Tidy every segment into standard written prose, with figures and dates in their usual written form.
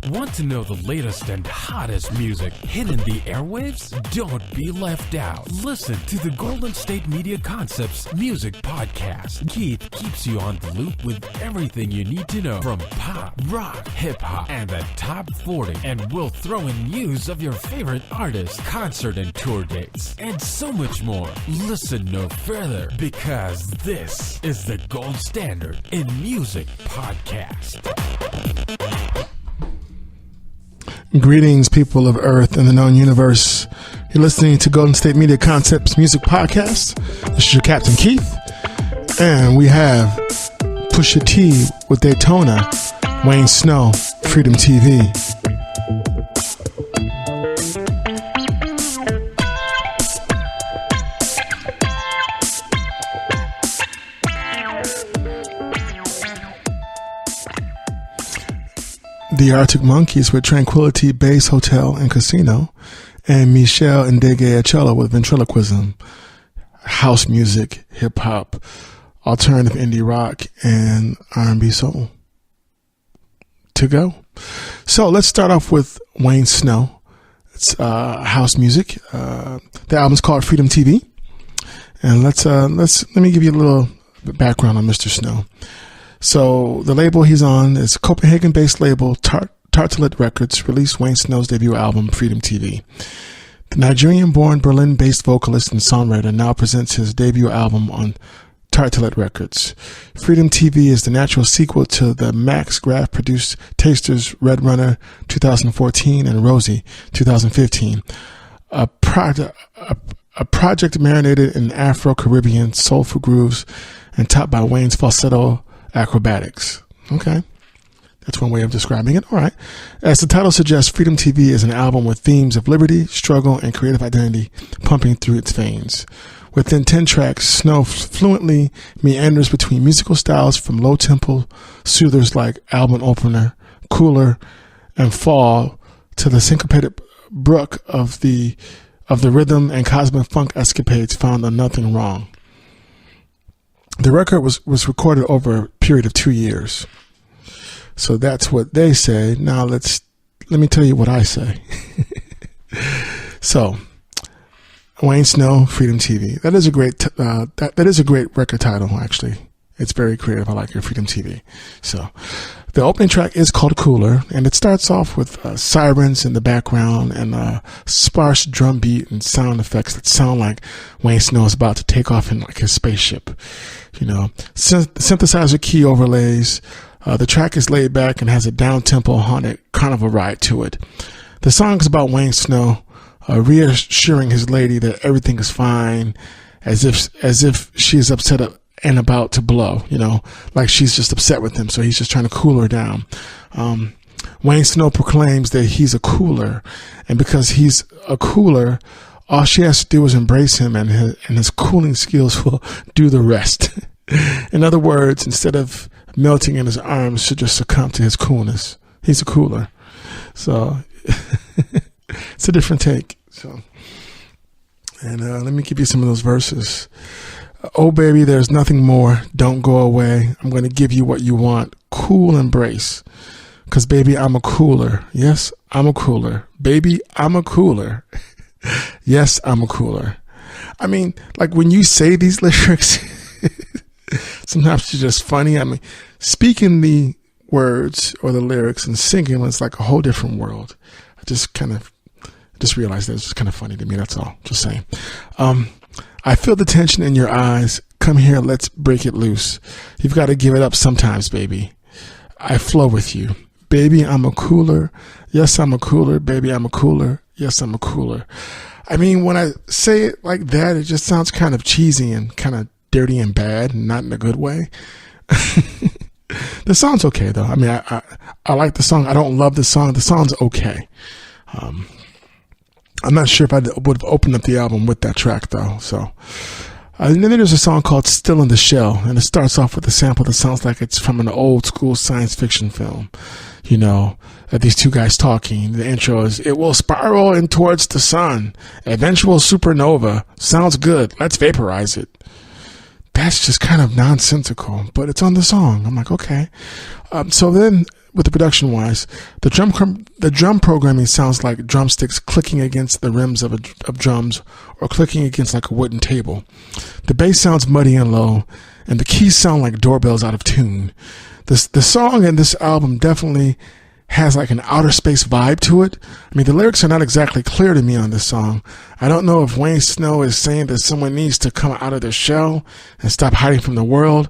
Want to know the latest and hottest music hitting the airwaves? Don't be left out. Listen to the Golden State Media Concepts Music Podcast. Keith keeps you on the loop with everything you need to know from pop, rock, hip-hop, and the top 40. And we'll throw in news of your favorite artists, concert and tour dates, and so much more. Listen no further, because this is the gold standard in music podcast. Greetings, people of Earth and the known universe. You're listening to Golden State Media Concepts Music Podcast. This is your Captain Keith. And we have Pusha T with Daytona, Wayne Snow, Freedom TV. The Artic Monkeys with Tranquility Base Hotel and Casino, and Michelle Ndegeocello with Ventriloquism, house music, hip hop, alternative indie rock, and R&B soul. To go. So let's start off with Wayne Snow. It's house music. The album's called Freedom TV, and let me give you a little background on Mr. Snow. So the label he's on is a Copenhagen-based label, Tartelet Records, released Wayne Snow's debut album, Freedom TV. The Nigerian-born, Berlin-based vocalist and songwriter now presents his debut album on Tartelet Records. Freedom TV is the natural sequel to the Max Graf-produced Tasters Red Runner 2014 and Rosie 2015, a project marinated in Afro-Caribbean soulful grooves and topped by Wayne's falsetto acrobatics. Okay. That's one way of describing it. All right. As the title suggests, Freedom TV is an album with themes of liberty, struggle, and creative identity pumping through its veins. Within 10 tracks, Snow fluently meanders between musical styles from low-tempo soothers like Album Opener, Cooler, and Fall to the syncopated brook of the rhythm and cosmic funk escapades found on Nothing Wrong. The record was recorded over a period of 2 years. So that's what they say. Now let me tell you what I say. So, Wayne Snow, Freedom TV. That is a great that is a great record title, actually. It's very creative. I like your Freedom TV. So, the opening track is called Cooler, and it starts off with sirens in the background and a sparse drum beat and sound effects that sound like Wayne Snow is about to take off in like his spaceship. You know, synthesizer key overlays. The track is laid back and has a down-tempo haunted carnival ride to it. The song is about Wayne Snow reassuring his lady that everything is fine, as if she's upset and about to blow, you know, like she's just upset with him, so he's just trying to cool her down. Wayne Snow proclaims that he's a cooler, and because he's a cooler, all she has to do is embrace him, and his cooling skills will do the rest. In other words, instead of melting in his arms, should just succumb to his coolness. He's a cooler. So it's a different take. So, and let me give you some of those verses. Oh, baby, there's nothing more. Don't go away. I'm going to give you what you want. Cool embrace. Because, baby, I'm a cooler. Yes, I'm a cooler. Baby, I'm a cooler. Yes, I'm a cooler. I mean, like when you say these lyrics, sometimes it's just funny. I mean, speaking the words or the lyrics and singing is like a whole different world. I just realized that it's just kind of funny to me. That's all. Just saying. I feel the tension in your eyes. Come here, let's break it loose. You've got to give it up sometimes, baby. I flow with you. Baby, I'm a cooler. Yes, I'm a cooler. Baby, I'm a cooler. Yes, I'm a cooler. I mean, when I say it like that, it just sounds kind of cheesy and kind of dirty and bad, and not in a good way. The song's okay, though. I mean, I like the song. I don't love the song. The song's okay. I'm not sure if I would have opened up the album with that track, though. So, and then there's a song called Still in the Shell, and it starts off with a sample that sounds like it's from an old school science fiction film. You know, these two guys talking. The intro is, it will spiral in towards the sun. Eventual supernova. Sounds good. Let's vaporize it. That's just kind of nonsensical, but it's on the song. I'm like, okay. So then with the production wise, the drum programming sounds like drumsticks clicking against the rims of drums or clicking against like a wooden table. The bass sounds muddy and low, and the keys sound like doorbells out of tune. The song in this album definitely has like an outer space vibe to it. I mean, the lyrics are not exactly clear to me on this song. I don't know if Wayne Snow is saying that someone needs to come out of their shell and stop hiding from the world.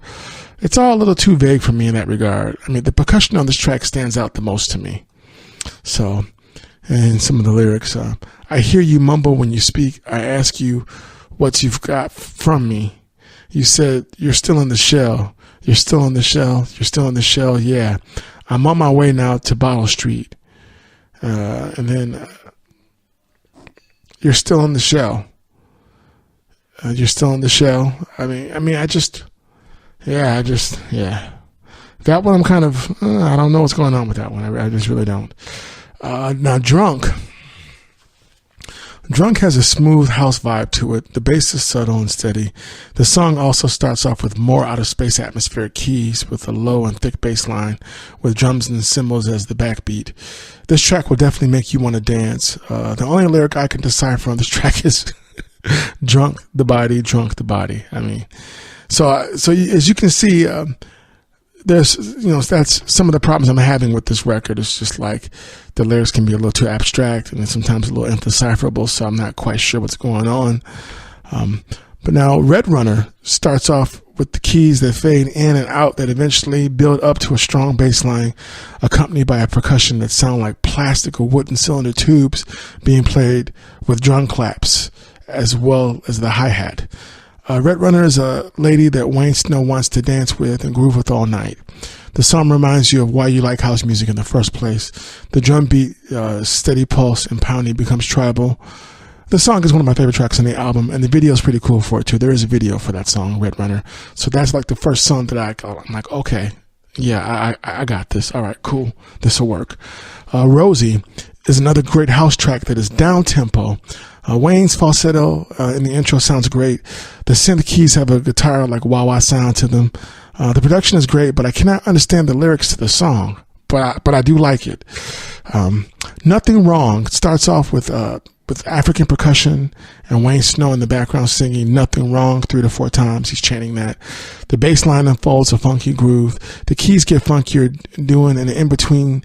It's all a little too vague for me in that regard. I mean, the percussion on this track stands out the most to me. So, and some of the lyrics, I hear you mumble when you speak. I ask you what you've got from me. You said you're still in the shell. You're still in the shell. You're still in the shell. Yeah. I'm on my way now to Bottle Street. And then you're still in the shell. You're still in the shell. I mean, yeah. That one I'm kind of, I don't know what's going on with that one. I just really don't. Now, Drunk has a smooth house vibe to it. The bass is subtle and steady. The song also starts off with more outer space atmospheric keys with a low and thick bass line with drums and cymbals as the backbeat. This track will definitely make you want to dance. The only lyric I can decipher on this track is drunk the body. I mean, so as you can see, there's, that's some of the problems I'm having with this record. It's just like the lyrics can be a little too abstract and sometimes a little indecipherable, so I'm not quite sure what's going on. But now Red Runner starts off with the keys that fade in and out that eventually build up to a strong bass line accompanied by a percussion that sound like plastic or wooden cylinder tubes being played with drum claps as well as the hi-hat. Red Runner is a lady that Wayne Snow wants to dance with and groove with all night. The song reminds you of why you like house music in the first place. The drum beat, steady pulse and pounding becomes tribal. The song is one of my favorite tracks on the album, and the video is pretty cool for it too. There is a video for that song, Red Runner. So that's like the first song that I'm like, okay, yeah, I got this. All right, cool. This will work. Rosie is another great house track that is down tempo. Wayne's falsetto in the intro sounds great. The synth keys have a guitar like wah-wah sound to them. The production is great, but I cannot understand the lyrics to the song. But I do like it. Nothing Wrong starts off with African percussion and Wayne Snow in the background singing Nothing Wrong 3 to 4 times. He's chanting that. The bass line unfolds a funky groove. The keys get funkier doing in between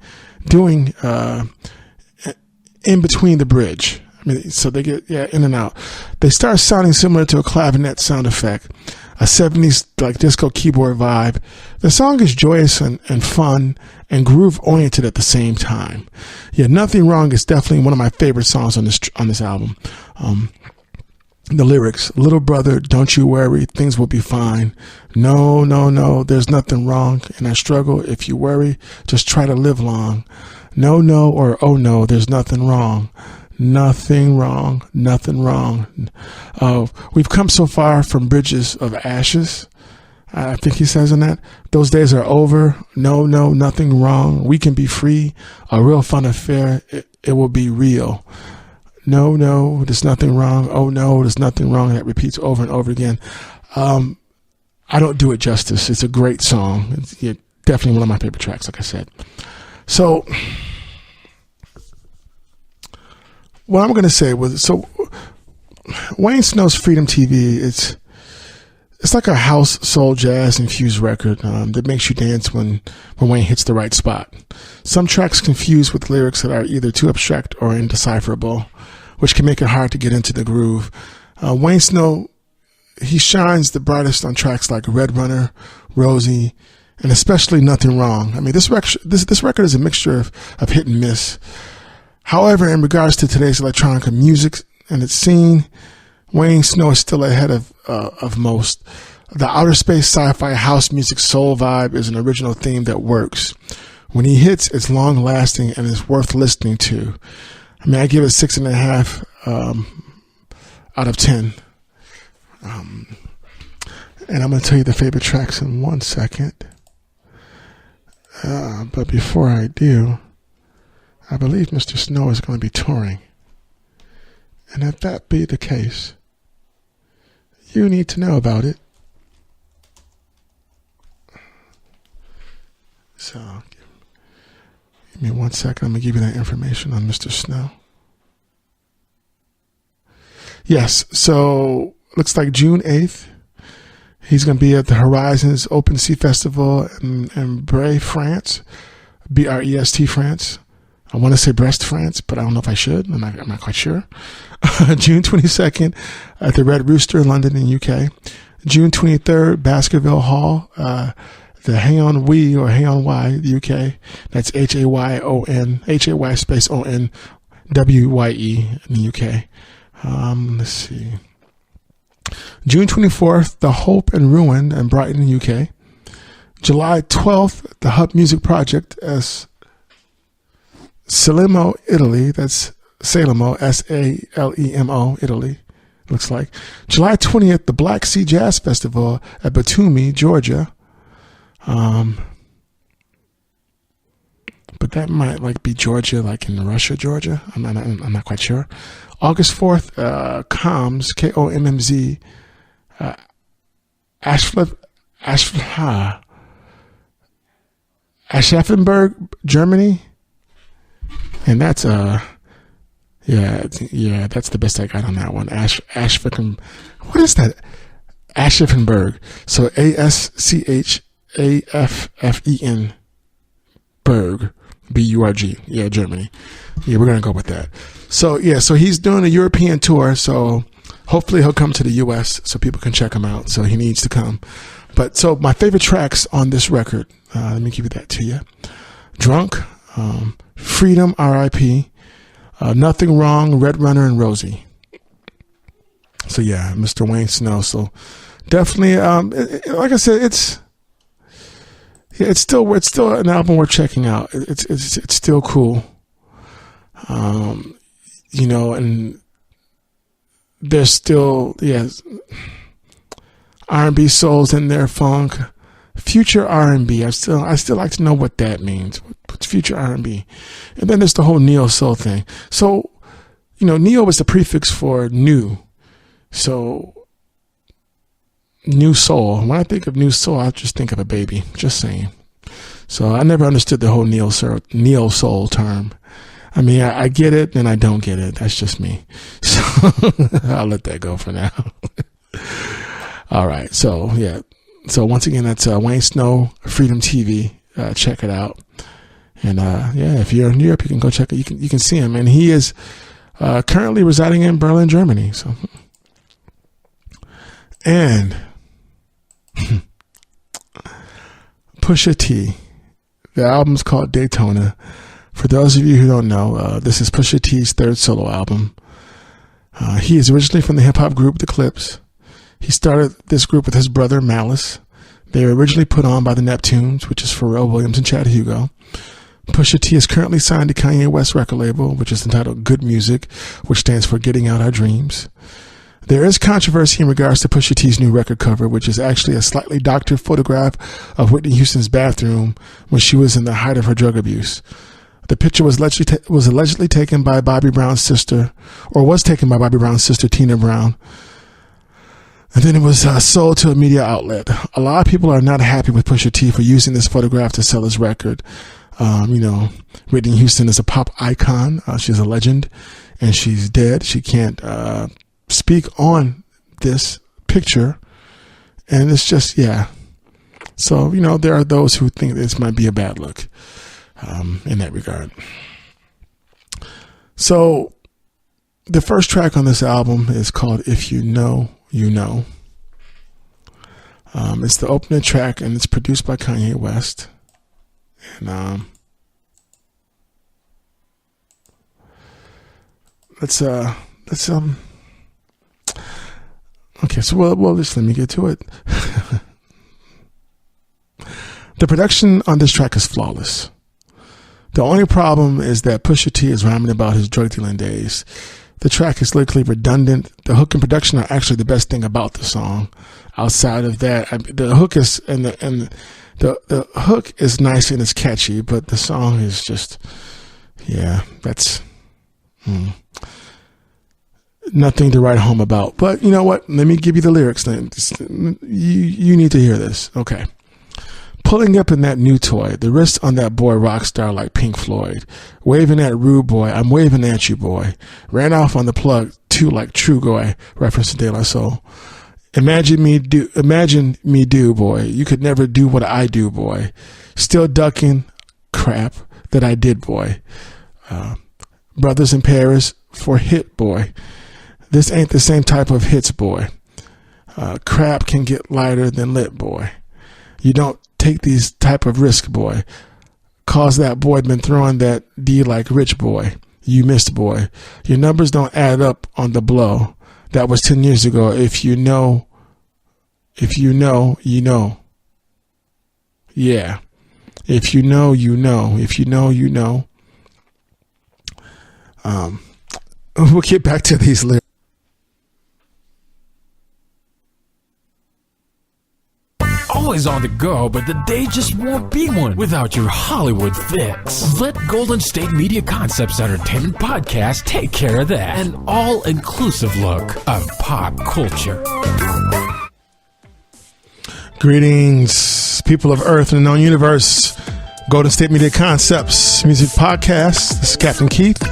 the bridge. I mean, so they get, in and out. They start sounding similar to a clavinet sound effect, a 70s like disco keyboard vibe. The song is joyous and fun and groove oriented at the same time. Yeah, Nothing Wrong is definitely one of my favorite songs on this album. The lyrics, little brother, don't you worry, things will be fine. No, there's nothing wrong, and I struggle. If you worry, just try to live long. No, or oh no, there's nothing wrong. Nothing wrong. We've come so far from bridges of ashes. I think he says in that. Those days are over. No, nothing wrong. We can be free. A real fun affair. It will be real. No, there's nothing wrong. Oh no, there's nothing wrong. That repeats over and over again. I don't do it justice. It's a great song. It's definitely one of my favorite tracks, like I said. So what I'm going to say was, Wayne Snow's Freedom TV, it's like a house, soul, jazz infused record that makes you dance when Wayne hits the right spot. Some tracks confused with lyrics that are either too abstract or indecipherable, which can make it hard to get into the groove. Wayne Snow, he shines the brightest on tracks like Red Runner, Rosie, and especially Nothing Wrong. I mean, this record is a mixture of hit and miss. However, in regards to today's electronic music and its scene, Wayne Snow is still ahead of most. The outer space sci-fi house music soul vibe is an original theme that works. When he hits, it's long lasting and is worth listening to. I mean, I give it 6.5 out of 10. And I'm going to tell you the favorite tracks in 1 second. But before I do, I believe Mr. Snow is going to be touring. And if that be the case, you need to know about it. So, Give me 1 second. I'm going to give you that information on Mr. Snow. Yes, so looks like June 8th. He's going to be at the Horizons Open Sea Festival in Brest, France. Brest, France. I want to say Brest, France, but I don't know if I should. I'm not quite sure. June 22nd at the Red Rooster in London in UK. June 23rd, Baskerville Hall, the Hang On We or Hang On Y, the UK. That's Hay space ONWYE in the UK. Let's see. June 24th, The Hope and Ruin in Brighton, UK. July 12th, The Hub Music Project as Salemo, Italy. That's Salemo, Salemo, Italy. Looks like. July 20th, the Black Sea Jazz Festival at Batumi, Georgia. But that might like be Georgia, like in Russia, Georgia. I'm not quite sure. August 4th, Kommz, Kommz, Aschaffenburg, Germany. And that's yeah, that's the best I got on that one. What is that? Aschaffenburg. So Aschaffen Berg, Burg. Yeah, Germany. Yeah, we're gonna go with that. So yeah, so he's doing a European tour. So hopefully he'll come to the U.S. so people can check him out. So he needs to come. But so my favorite tracks on this record. Let me give you that to you. Drunk, Freedom, R.I.P. Nothing Wrong, Red Runner, and Rosie. So yeah, Mr. Wayne Snow. So definitely, like I said, it's still an album worth checking out. It's still cool. You know, and there's still R&B souls in there, funk, future R&B. I still like to know what that means. What's future R&B? And then there's the whole neo soul thing. So, you know, neo is the prefix for new. So, new soul. When I think of new soul, I just think of a baby. Just saying. So I never understood the whole neo soul term. I mean, I get it and I don't get it. That's just me. So I'll let that go for now. All right. So yeah. So once again, that's Wayne Snow, Freedom TV. Check it out. And yeah, if you're in Europe, you can go check it. You can see him, and he is currently residing in Berlin, Germany. So, and Pusha T. The album's called Daytona. For those of you who don't know, this is Pusha T's third solo album. He is originally from the hip-hop group The Clips. He started this group with his brother Malice. They were originally put on by the Neptunes, which is Pharrell Williams and Chad Hugo. Pusha T is currently signed to Kanye West's record label, which is entitled Good Music, which stands for Getting Out Our Dreams. There is controversy in regards to Pusha T's new record cover, which is actually a slightly doctored photograph of Whitney Houston's bathroom when she was in the height of her drug abuse. The picture was allegedly taken by Bobby Brown's sister, or was taken by Bobby Brown's sister, Tina Brown. And then it was sold to a media outlet. A lot of people are not happy with Pusha T for using this photograph to sell his record. You know, Whitney Houston is a pop icon. She's a legend, and she's dead. She can't speak on this picture. And it's just, yeah. So, you know, there are those who think this might be a bad look in that regard. So the first track on this album is called If You Know, You Know. It's the opening track, and it's produced by Kanye West. And let's okay, so well just let me get to it. The production on this track is flawless. The only problem is that Pusha T is rhyming about his drug dealing days. The track is lyrically redundant. The hook and production are actually the best thing about the song. Outside of that, the hook is the hook is nice and it's catchy, but the song is just, yeah, that's nothing to write home about. But you know what? Let me give you the lyrics then. You need to hear this. Okay. Pulling up in that new toy, the wrist on that boy rock star like Pink Floyd. Waving at rude boy, I'm waving at you boy. Ran off on the plug too like True Goy, reference to De La Soul. Imagine me do boy. You could never do what I do boy. Still ducking crap that I did boy. Brothers in Paris for hit boy. This ain't the same type of hits boy. Crap can get lighter than lit boy. You don't take these type of risk boy. Cause that boy been throwing that D like rich boy. You missed boy. Your numbers don't add up on the blow. That was 10 years ago. If you know, you know. Yeah. If you know, you know. If you know, you know. We'll get back to these lyrics. Always on the go, but the day just won't be one without your Hollywood fix. Let Golden State Media Concepts Entertainment Podcast take care of that. An all-inclusive look of pop culture. Greetings, people of Earth and the known universe. Golden State Media Concepts Music Podcast. This is Captain Keith.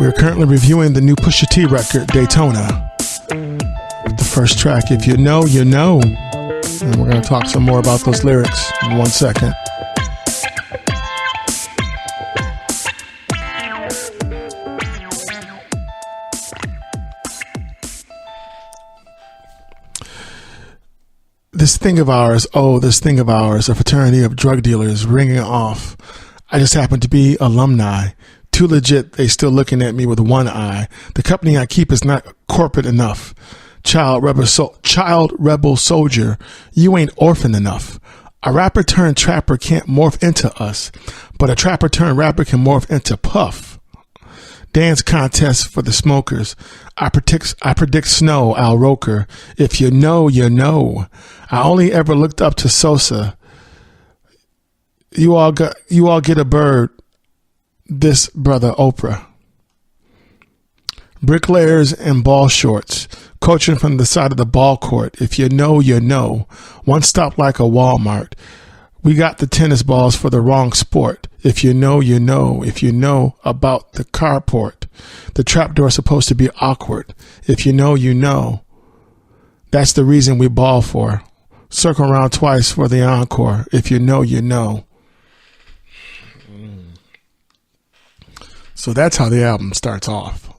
We're currently reviewing the new Pusha T record, Daytona. The first track, If You Know, You Know. And we're going to talk some more about those lyrics in 1 second. This thing of ours, a fraternity of drug dealers ringing off. I just happen to be alumni. Too legit, they still looking at me with one eye. The company I keep is not corporate enough. Child rebel soldier, you ain't orphan enough. A rapper turned trapper can't morph into us, but a trapper turned rapper can morph into Puff. Dance contest for the smokers. I predict snow, Al Roker. If you know, you know. I only ever looked up to Sosa. You all get a bird. This brother Oprah. Bricklayers and ball shorts. Coaching from the side of the ball court. If you know, you know. One stop like a Walmart. We got the tennis balls for the wrong sport. If you know, you know. If you know about the carport. The trapdoor is supposed to be awkward. If you know, you know. That's the reason we ball for. Circle around twice for the encore. If you know, you know. So that's how the album starts off.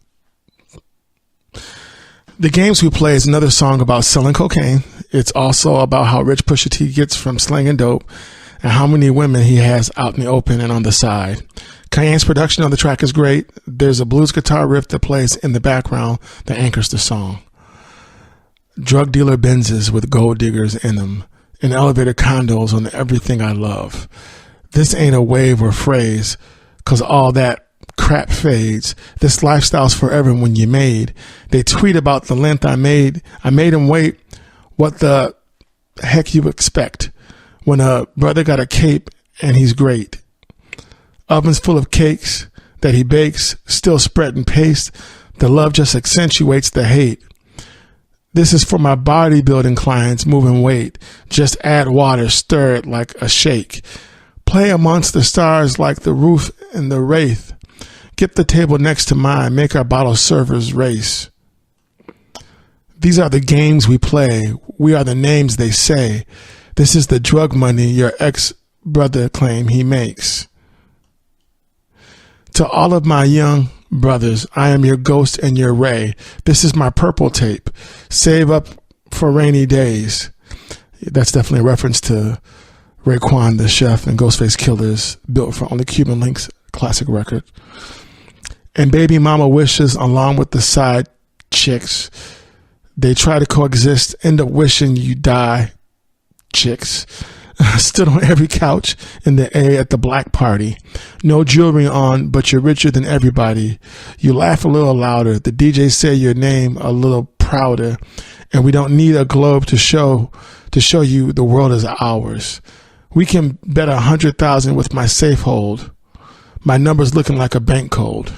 The Games We Play is another song about selling cocaine. It's also about how rich Pusha T gets from slinging dope and how many women he has out in the open and on the side. Cayenne's production on the track is great. There's a blues guitar riff that plays in the background that anchors the song. Drug dealer Benzes with gold diggers in them and elevator condos on everything I love. This ain't a wave or phrase, 'cause all that crap fades. This lifestyle's forever when you made. They tweet about the length I made. I made him wait. What the heck you expect when a brother got a cape and he's great. Ovens full of cakes that he bakes, still spreading paste. The love just accentuates the hate. This is for my bodybuilding clients moving weight. Just add water, stir it like a shake. Play amongst the stars like the roof and the wraith. Get the table next to mine, make our bottle servers race. These are the games we play. We are the names they say. This is the drug money your ex-brother claim he makes. To all of my young brothers, I am your ghost and your ray. This is my purple tape. Save up for rainy days. That's definitely a reference to Raekwon the Chef and Ghostface Killers, Built for Only Cuban Links, classic record. And baby mama wishes along with the side chicks. They try to coexist, end up wishing you die, chicks. Stood on every couch in the A at the black party. No jewelry on, but you're richer than everybody. You laugh a little louder. The DJ say your name a little prouder. And we don't need a globe to show you the world is ours. We can bet 100,000 with my safe hold. My number's looking like a bank code.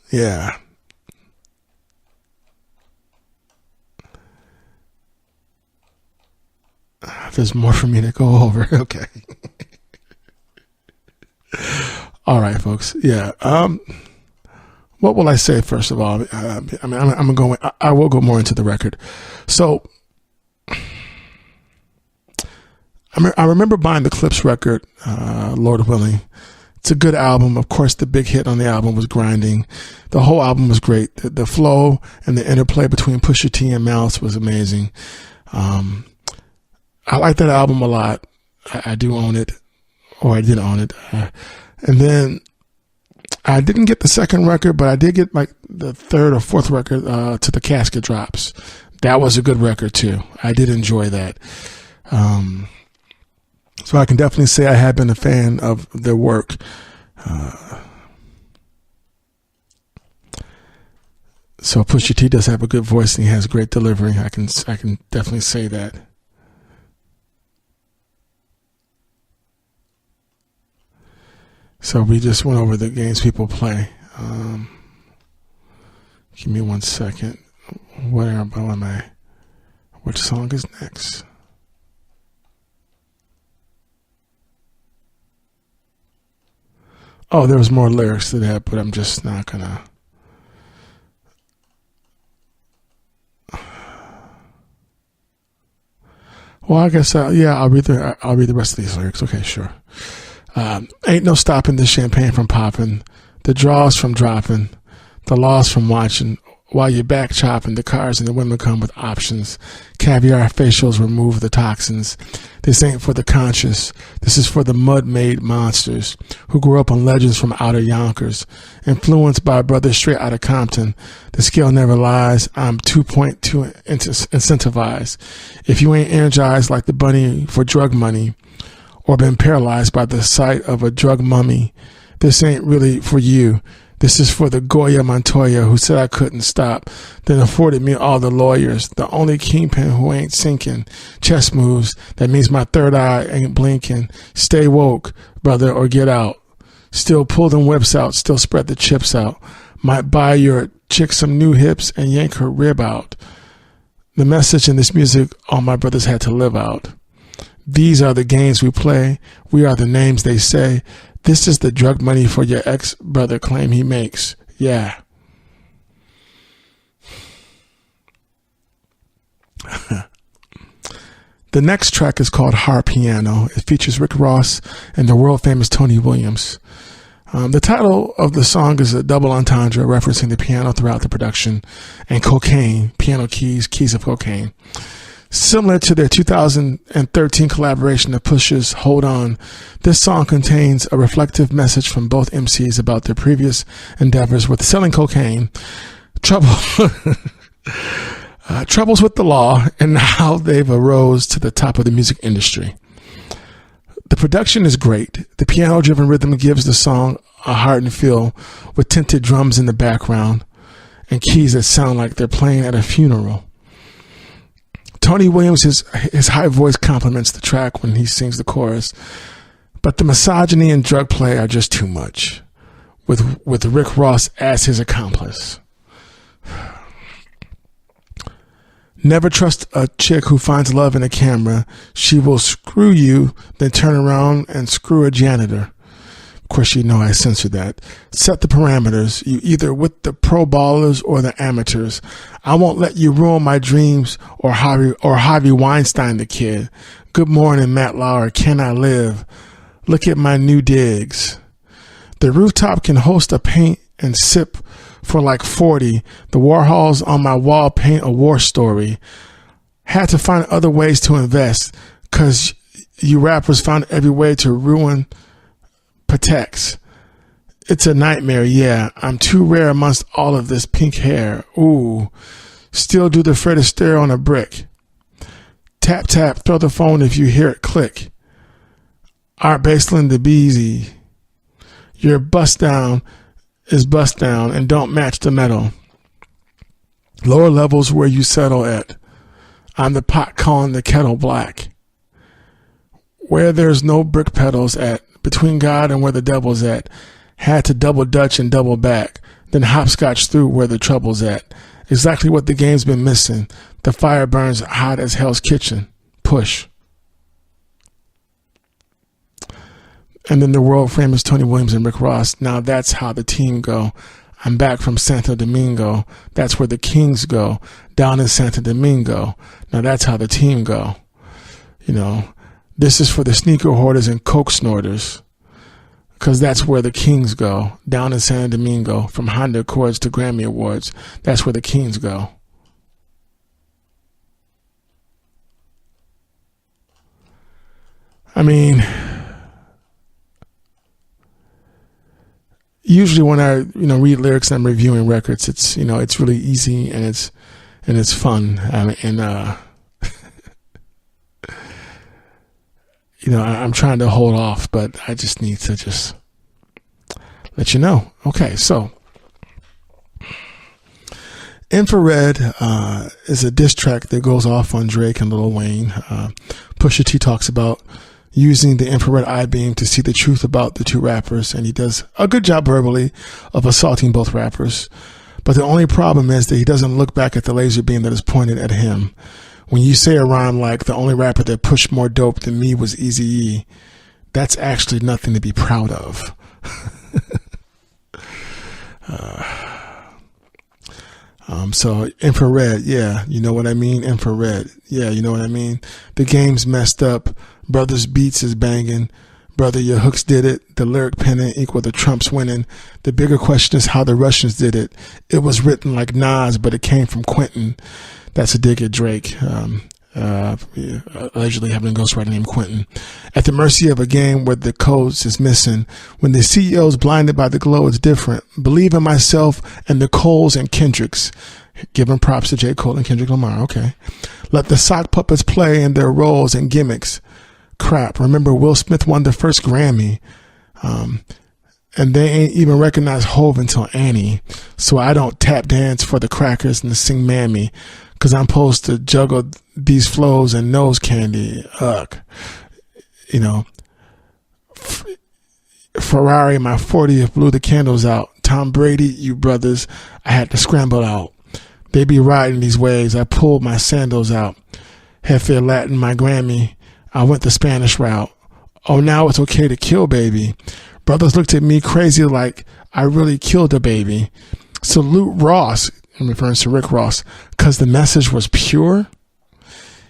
Yeah. There's more for me to go over. Okay. All right, folks. Yeah. What will I say first of all? I will go more into the record. So I remember buying the Clips record, Lord Willing. It's a good album. Of course, the big hit on the album was Grinding. The whole album was great. The flow and the interplay between Pusha T and Mouse was amazing. I like that album a lot. I do own it, or I did own it. And then I didn't get the second record, but I did get like the third or fourth record, To the Casket Drops. That was a good record too. I did enjoy that. So I can definitely say I have been a fan of their work. So Pusha T does have a good voice and he has great delivery. I can definitely say that. So we just went over the games people play. Give me 1 second. Where am I? Which song is next? Oh, there was more lyrics to that, but I'm just not gonna. Well, I guess I'll read the rest of these lyrics. Okay, sure. Ain't no stopping the champagne from popping, the draws from dropping, the loss from watching. While you're back chopping, the cars and the women come with options. Caviar facials remove the toxins. This ain't for the conscious. This is for the mud-made monsters who grew up on legends from outer Yonkers. Influenced by brothers straight out of Compton. The scale never lies. I'm 2.2 incentivized. If you ain't energized like the bunny for drug money or been paralyzed by the sight of a drug mummy, this ain't really for you. This is for the Goya Montoya who said I couldn't stop, then afforded me all the lawyers, the only kingpin who ain't sinking. Chess moves, that means my third eye ain't blinking. Stay woke, brother, or get out. Still pull them whips out, still spread the chips out. Might buy your chick some new hips and yank her rib out. The message in this music all my brothers had to live out. These are the games we play. We are the names they say. This is the drug money for your ex-brother claim he makes. Yeah. The next track is called Hard Piano. It features Rick Ross and the world-famous Tony Williams. The title of the song is a double entendre referencing the piano throughout the production and cocaine, piano keys of cocaine. Similar to their 2013 collaboration of Pusha's Hold On, this song contains a reflective message from both MCs about their previous endeavors with selling cocaine, troubles with the law, and how they've arose to the top of the music industry. The production is great. The piano-driven rhythm gives the song a heart and feel with tinted drums in the background and keys that sound like they're playing at a funeral. Tony Williams, his high voice complements the track when he sings the chorus, but the misogyny and drug play are just too much, with Rick Ross as his accomplice. Never trust a chick who finds love in a camera. She will screw you, then turn around and screw a janitor. Of course, you know I censored that. Set the parameters. You either with the pro ballers or the amateurs. I won't let you ruin my dreams or Harvey Weinstein the kid. Good morning, Matt Lauer. Can I live? Look at my new digs. The rooftop can host a paint and sip for like 40. The Warhols on my wall paint a war story. Had to find other ways to invest because you rappers found every way to ruin Patex. It's a nightmare, yeah. I'm too rare amongst all of this pink hair. Ooh. Still do the Fred Astaire on a brick. Tap, tap, throw the phone if you hear it click. Art Baseline the Beezy. Your bust down is bust down and don't match the metal. Lower levels where you settle at. I'm the pot calling the kettle black. Where there's no brick pedals at. Between God and where the devil's at. Had to double dutch and double back. Then hopscotch through where the trouble's at. Exactly what the game's been missing. The fire burns hot as Hell's Kitchen. Push. And then the world famous Tony Williams and Rick Ross. Now that's how the team go. I'm back from Santo Domingo. That's where the Kings go. Down in Santo Domingo. Now that's how the team go. You know, this is for the sneaker hoarders and coke snorters. Because that's where the Kings go. Down in Santo Domingo. From Honda Accords to Grammy Awards. That's where the Kings go. I mean, usually when I, read lyrics and I'm reviewing records, it's, it's really easy and it's fun. I'm trying to hold off, but I just need to just let you know. Okay, so Infrared is a diss track that goes off on Drake and Lil Wayne. Pusha T talks about using the infrared eye beam to see the truth about the two rappers, and he does a good job verbally of assaulting both rappers. But the only problem is that he doesn't look back at the laser beam that is pointed at him. When you say a rhyme like the only rapper that pushed more dope than me was Eazy-E, that's actually nothing to be proud of. So infrared, yeah, you know what I mean? Infrared, yeah, you know what I mean? The game's messed up. Brothers beats is banging. Brother, your hooks did it. The lyric pennant equal the Trumps winning. The bigger question is how the Russians did it. It was written like Nas, but it came from Quentin. That's a dig at Drake. Allegedly having a ghostwriter named Quentin. At the mercy of a game where the codes is missing. When the CEO's blinded by the glow, it's different. Believe in myself and the Coles and Kendricks. Giving props to J. Cole and Kendrick Lamar. Okay. Let the sock puppets play in their roles and gimmicks. Crap. Remember, Will Smith won the first Grammy. And they ain't even recognized Hove until Annie. So I don't tap dance for the crackers and sing Mammy. Cause I'm supposed to juggle these flows and nose candy. Ugh. Ferrari, my 40th, blew the candles out. Tom Brady, you brothers, I had to scramble out. They be riding these waves. I pulled my sandals out. Jefe Latin, my Grammy. I went the Spanish route. Oh, now it's okay to kill, baby. Brothers looked at me crazy like I really killed a baby. Salute Ross. I'm referring to Rick Ross, because the message was pure.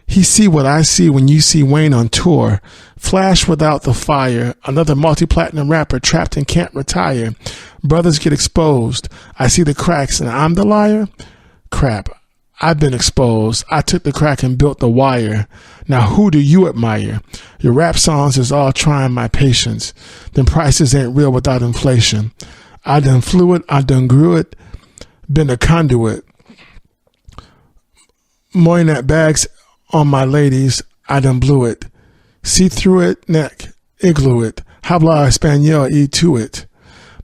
He see what I see when you see Wayne on tour. Flash without the fire. Another multi-platinum rapper trapped and can't retire. Brothers get exposed. I see the cracks and I'm the liar. Crap. I've been exposed. I took the crack and built the wire. Now who do you admire? Your rap songs is all trying my patience. Them prices ain't real without inflation. I done flew it. I done grew it. Been a conduit. Moinette bags on my ladies. I done blew it. See through it, neck, igloo it. Habla Espanol, e to it.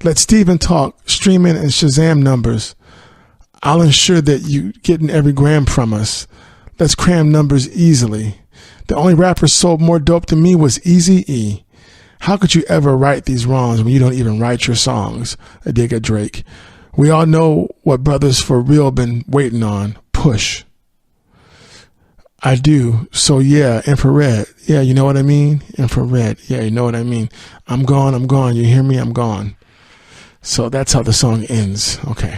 Let Steven talk, streaming and Shazam numbers. I'll ensure that you getting every gram from us. Let's cram numbers easily. The only rapper sold more dope than me was Eazy-E. How could you ever write these wrongs when you don't even write your songs? A dig at Drake. We all know what brothers for real been waiting on. Push. I do. So yeah, infrared. Yeah, you know what I mean? Infrared. Yeah, you know what I mean? I'm gone. I'm gone. You hear me? I'm gone. So that's how the song ends. Okay.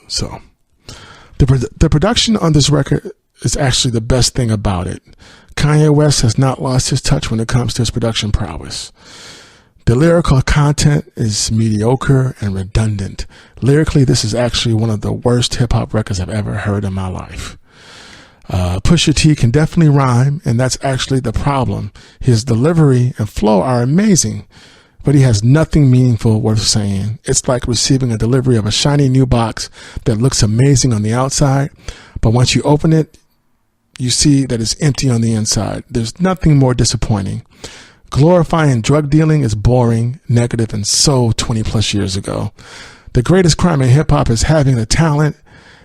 So the production on this record is actually the best thing about it. Kanye West has not lost his touch when it comes to his production prowess. The lyrical content is mediocre and redundant. Lyrically, this is actually one of the worst hip-hop records I've ever heard in my life. Pusha T can definitely rhyme, and that's actually the problem. His delivery and flow are amazing, but he has nothing meaningful worth saying. It's like receiving a delivery of a shiny new box that looks amazing on the outside, but once you open it, you see that it's empty on the inside. There's nothing more disappointing. Glorifying drug dealing is boring, negative, and so 20 plus years ago. The greatest crime in hip hop is having the talent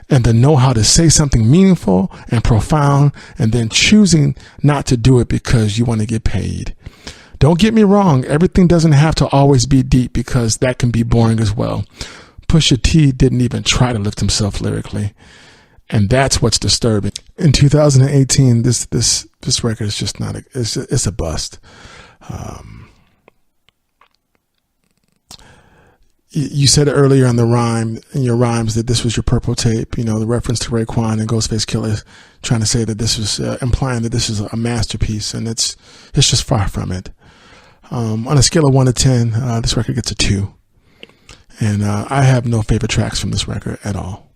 and the know-how to say something meaningful and profound and then choosing not to do it because you want to get paid. Don't get me wrong. Everything doesn't have to always be deep because that can be boring as well. Pusha T didn't even try to lift himself lyrically. And that's what's disturbing. In 2018, this record is just not it's a bust. you said earlier in your rhymes that this was your purple tape, the reference to Raekwon and Ghostface Killah, trying to say that this was implying that this is a masterpiece, and it's just far from it. On a scale of 1 to 10, this record gets a 2. And I have no favorite tracks from this record at all.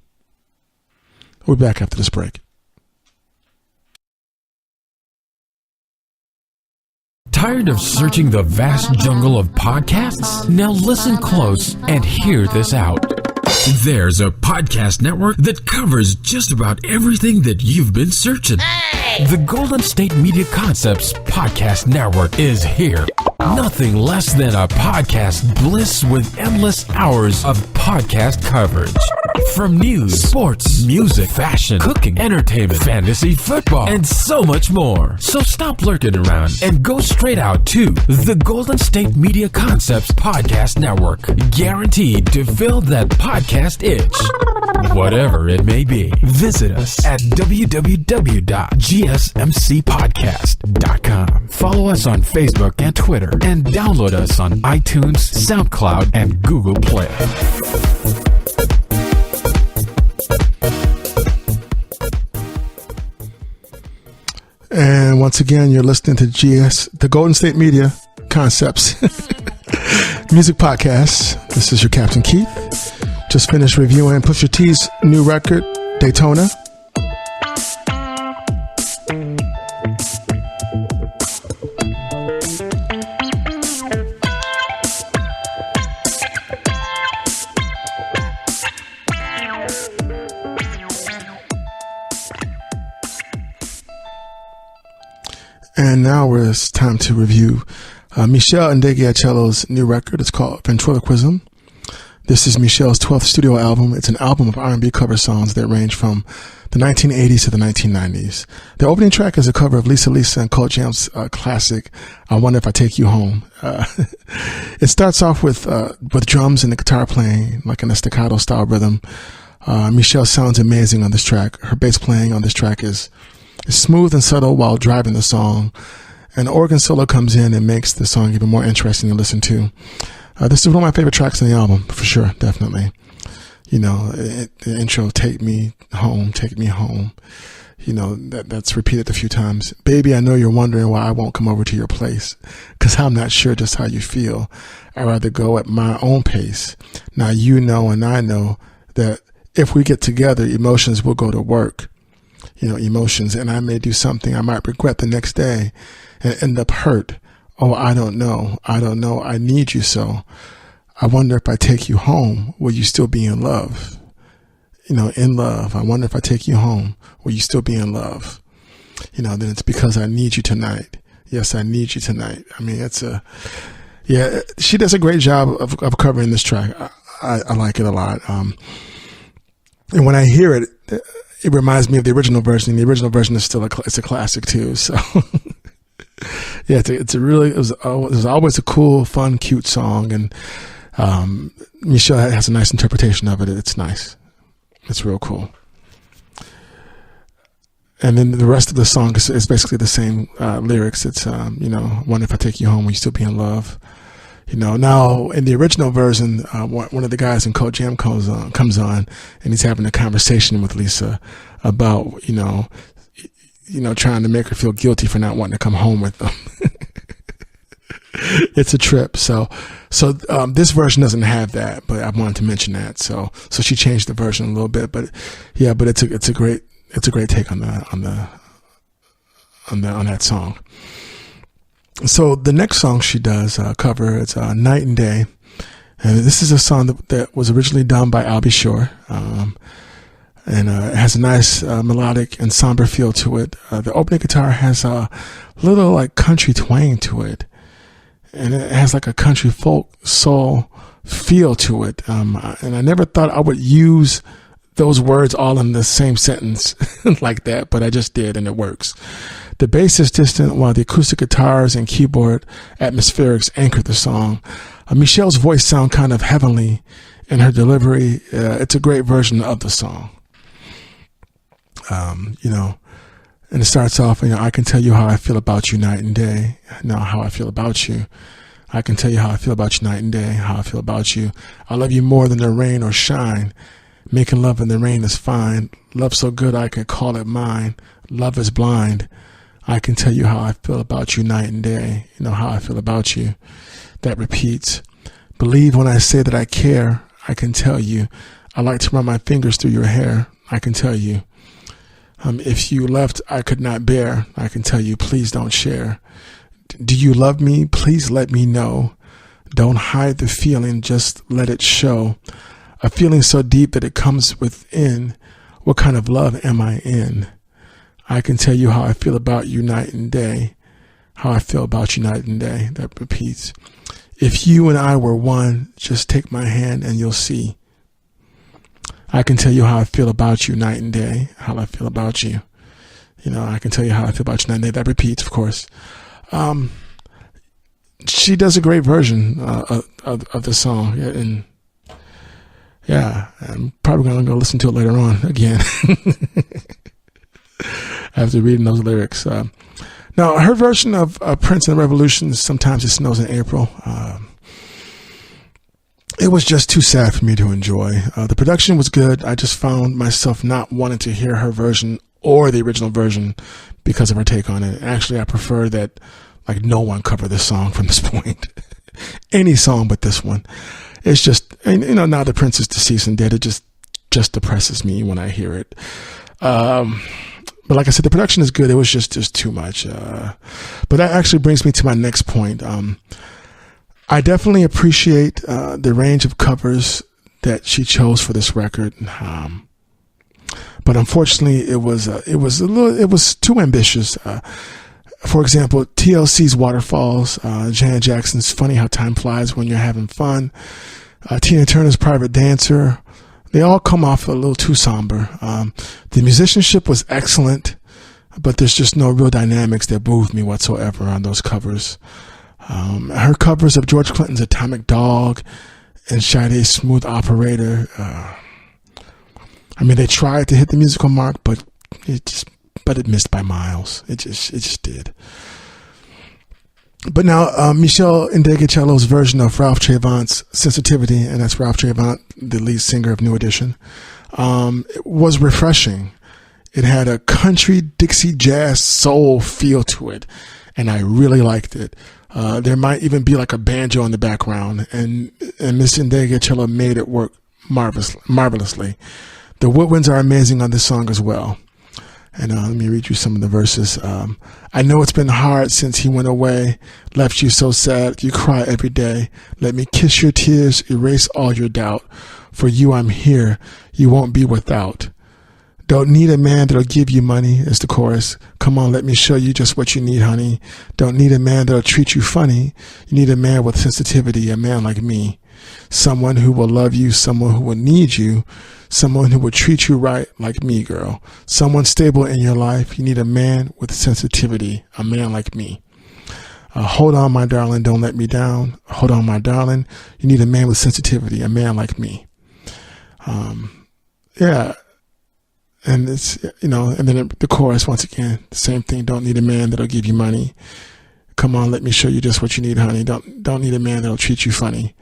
We'll be back after this break. Tired of searching the vast jungle of podcasts? Now listen close and hear this out. There's a podcast network that covers just about everything that you've been searching. The Golden State Media Concepts Podcast Network is here. Nothing less than a podcast bliss with endless hours of podcast coverage. From news, sports, music, fashion, cooking, entertainment, fantasy, football, and so much more. So stop lurking around and go straight out to the Golden State Media Concepts Podcast Network. Guaranteed to fill that podcast itch. Whatever it may be. Visit us at www.gsmcpodcast.com. Follow us on Facebook and Twitter, and download us on iTunes, SoundCloud, and Google Play. And once again, you're listening to the Golden State Media Concepts Music Podcast. This is your Captain Keith. Just finished reviewing Pusha T's new record, Daytona. And now it's time to review Michelle Ndegeocello's new record. It's called Ventriloquism. This is Michelle's 12th studio album. It's an album of R&B cover songs that range from the 1980s to the 1990s. The opening track is a cover of Lisa and Cult Jam's classic, I Wonder If I Take You Home. It starts off with drums and the guitar playing like in a staccato style rhythm. Michelle sounds amazing on this track. Her bass playing on this track is smooth and subtle while driving the song. An organ solo comes in and makes the song even more interesting to listen to. This is one of my favorite tracks on the album, for sure, definitely. The intro, take me home. That's repeated a few times. Baby, I know you're wondering why I won't come over to your place, 'cause I'm not sure just how you feel. I'd rather go at my own pace. Now you know and I know that if we get together, emotions will go to work. Emotions, and I may do something I might regret the next day and end up hurt. Oh, I don't know. I need you so. I wonder if I take you home, will you still be in love? In love. I wonder if I take you home, will you still be in love? Then it's because I need you tonight. Yes, I need you tonight. I mean, she does a great job of covering this track. I like it a lot. And when I hear it, it reminds me of the original version. The original version is still it's a classic too. So yeah, it was always a cool, fun, cute song, and Michelle has a nice interpretation of it. It's nice. It's real cool. And then the rest of the song is basically the same lyrics. It's wonder if I take you home, will you still be in love? Now in the original version, one of the guys in Cult Jam comes on, and he's having a conversation with Lisa about, trying to make her feel guilty for not wanting to come home with them. It's a trip. So this version doesn't have that, but I wanted to mention that. So she changed the version a little bit, but it's a great take on that song. So the next song she does cover, it's Night and Day. And this is a song that was originally done by Albie Shore. And it has a nice melodic and somber feel to it. The opening guitar has a little like country twang to it. And it has like a country folk soul feel to it. And I never thought I would use those words all in the same sentence like that, but I just did, and it works. The bass is distant while the acoustic guitars and keyboard atmospherics anchor the song. Michelle's voice sounds kind of heavenly in her delivery. It's a great version of the song. And it starts off, I can tell you how I feel about you night and day. How I feel about you. I can tell you how I feel about you night and day, how I feel about you. I love you more than the rain or shine. Making love in the rain is fine. Love so good I can call it mine. Love is blind. I can tell you how I feel about you night and day. You know how I feel about you. That repeats. Believe when I say that I care. I can tell you. I like to run my fingers through your hair. I can tell you. If you left, I could not bear. I can tell you, please don't share. Do you love me? Please let me know. Don't hide the feeling, just let it show. A feeling so deep that it comes within. What kind of love am I in? I can tell you how I feel about you night and day. How I feel about you night and day. That repeats. If you and I were one, just take my hand and you'll see. I can tell you how I feel about you night and day. How I feel about you. You know, I can tell you how I feel about you night and day. That repeats, of course. She does a great version of the song, and I'm probably going to go listen to it later on again after reading those lyrics. Now, her version of Prince and the Revolution, Sometimes It Snows in April, it was just too sad for me to enjoy. The production was good. I just found myself not wanting to hear her version or the original version because of her take on it. Actually, I prefer that like no one cover this song from this point. Any song but this one. It's just, and you know, now the Prince is deceased and dead. It just depresses me when I hear it. But like I said, the production is good. It was just too much. But that actually brings me to my next point. I definitely appreciate the range of covers that she chose for this record. But unfortunately, it was too ambitious. For example, TLC's Waterfalls, Janet Jackson's Funny How Time Flies When You're Having Fun, Tina Turner's Private Dancer, they all come off a little too somber. The musicianship was excellent, but there's just no real dynamics that moved me whatsoever on those covers. Her covers of George Clinton's Atomic Dog and Sade's Smooth Operator, I mean, they tried to hit the musical mark, but it missed by miles. It just did. But now, Michelle Ndegeocello's version of Ralph Trevant's Sensitivity, and that's Ralph Trevant, the lead singer of New Edition, it was refreshing. It had a country, Dixie, jazz, soul feel to it, and I really liked it. There might even be like a banjo in the background, and Miss Ndegeocello made it work marvelously. The woodwinds are amazing on this song as well. And let me read you some of the verses. I know it's been hard since he went away, left you so sad, you cry every day. Let me kiss your tears, erase all your doubt. For you I'm here, you won't be without. Don't need a man that'll give you money, is the chorus. Come on, let me show you just what you need, honey. Don't need a man that'll treat you funny. You need a man with sensitivity, a man like me. Someone who will love you, someone who will need you, someone who will treat you right like me, girl. Someone stable in your life. You need a man with sensitivity, a man like me. Hold on, my darling, don't let me down. Hold on, my darling. You need a man with sensitivity, a man like me. Yeah. And it's, you know, and then the chorus, once again, the same thing. Don't need a man that'll give you money. Come on, let me show you just what you need, honey. Don't need a man that'll treat you funny.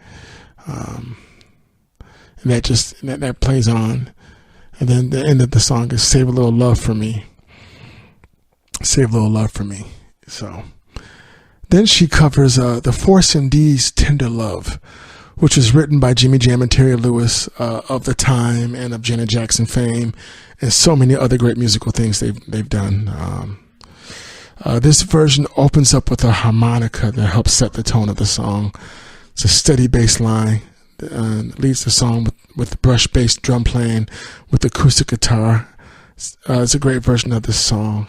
And that plays on. And then the end of the song is Save a Little Love for Me. Save a Little Love for Me. So then she covers the Force MD's Tender Love, which was written by Jimmy Jam and Terry Lewis of the time and of Janet Jackson fame and so many other great musical things they've done. This version opens up with a harmonica that helps set the tone of the song. It's a steady bass line. Leads the song with brush bass drum playing with acoustic guitar. It's a great version of this song.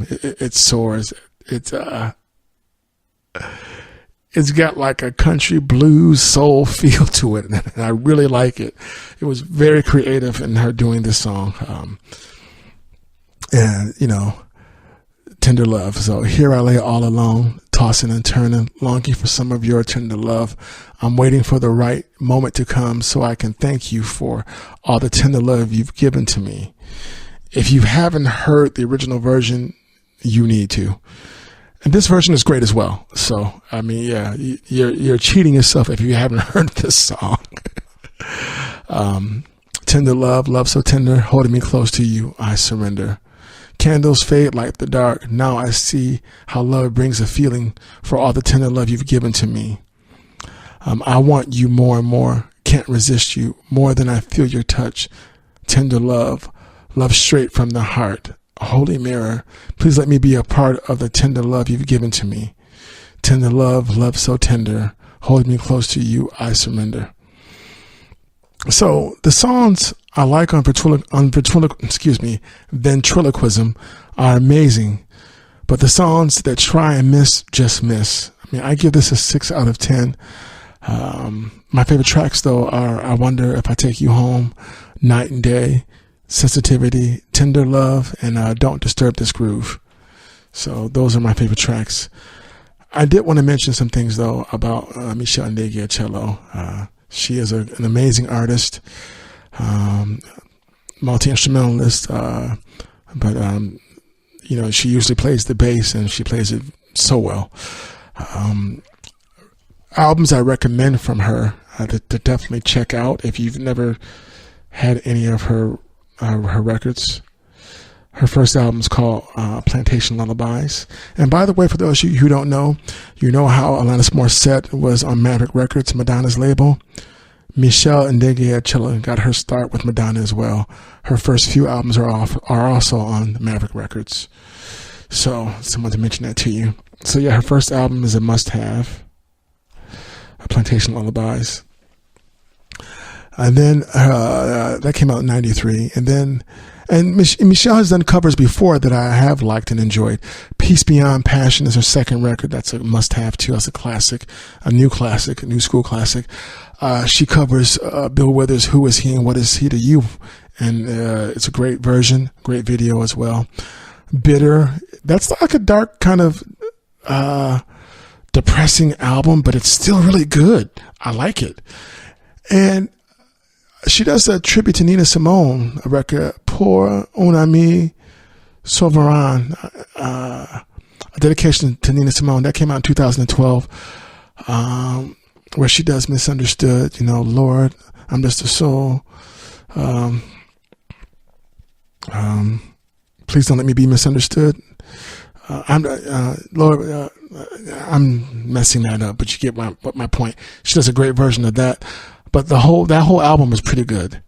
It soars. It's got like a country blues soul feel to it, and I really like it. It was very creative in her doing this song. And you know, Tender Love. So here I lay all alone, tossing and turning, longing for some of your tender love. I'm waiting for the right moment to come so I can thank you for all the tender love you've given to me. If you haven't heard the original version, you need to. And this version is great as well. So, I mean, yeah, you're cheating yourself if you haven't heard this song. Tender love, love so tender, holding me close to you, I surrender. Candles fade like the dark. Now I see how love brings a feeling for all the tender love you've given to me. I want you more and more. Can't resist you more than I feel your touch. Tender love, love straight from the heart. Holy mirror, please let me be a part of the tender love you've given to me. Tender love, love so tender, hold me close to you, I surrender. So the songs I like on ventriloquism are amazing, but the songs that try and miss just miss. I mean, I give this a 6 out of 10. My favorite tracks though are I Wonder If I Take You Home, Night and Day, Sensitivity, Tender Love, and Don't Disturb This Groove. So those are my favorite tracks. I did want to mention some things though about Michelle Ndegeocello. She is an amazing artist, multi-instrumentalist, but you know, she usually plays the bass and she plays it so well. Albums I recommend from her to definitely check out if you've never had any of her records. Her first album is called Plantation Lullabies. And by the way, for those of you who don't know, you know how Alanis Morissette was on Maverick Records, Madonna's label. Michelle Ndegeocello got her start with Madonna as well. Her first few albums are also on Maverick Records. So, someone to mention that to you. So yeah, her first album is a must-have. Plantation Lullabies. And then that came out in 93. And Michelle has done covers before that I have liked and enjoyed. Peace Beyond Passion is her second record. That's a must-have too. That's a classic, a new school classic. She covers Bill Withers' Who Is He and What Is He to You? And it's a great version, great video as well. Bitter, that's like a dark kind of depressing album, but it's still really good. I like it. And she does a tribute to Nina Simone, a record, Pour un ami souverain, a dedication to Nina Simone. That came out in 2012, where she does Misunderstood, you know, Lord, I'm just a soul. Please don't let me be misunderstood. Lord, I'm messing that up, but you get my point. She does a great version of that. But that whole album was pretty good